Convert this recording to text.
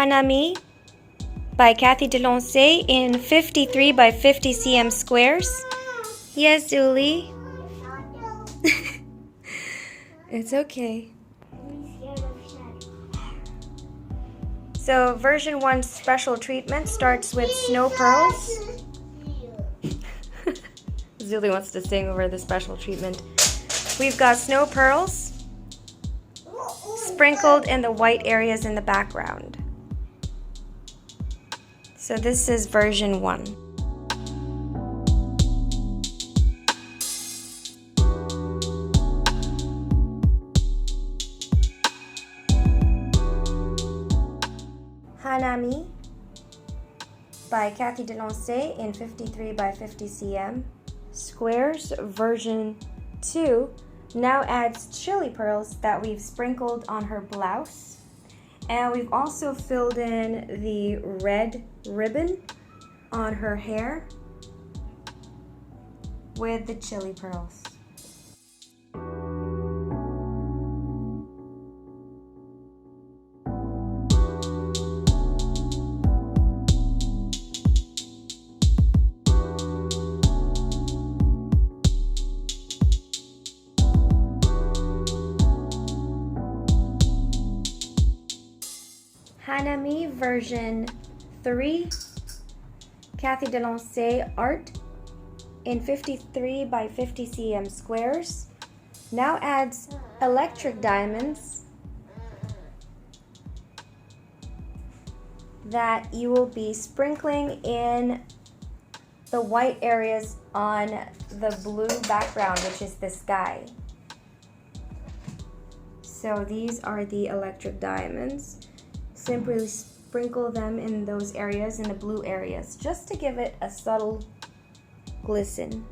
Hanami by Cathy Delanssay in 53 by 50 cm squares. Yes, Julie. It's okay. So version 1 special treatment starts with snow pearls. Julie wants to sing over the special treatment. We've got snow pearls sprinkled in the white areas in the background. So this is version 1. Hanami by Cathy Delanssay in 53 by 50 cm squares. Version 2 now adds chili pearls that we've sprinkled on her blouse, and we've also filled in the red ribbon on her hair with the chili pearls. Hanami version 3, Cathy Delanssay art in 53 by 50 cm squares now adds electric diamonds that you will be sprinkling in the white areas on the blue background, which is the sky. So these are the electric diamonds. Simply sprinkle them in those areas, in the blue areas, just to give it a subtle glisten.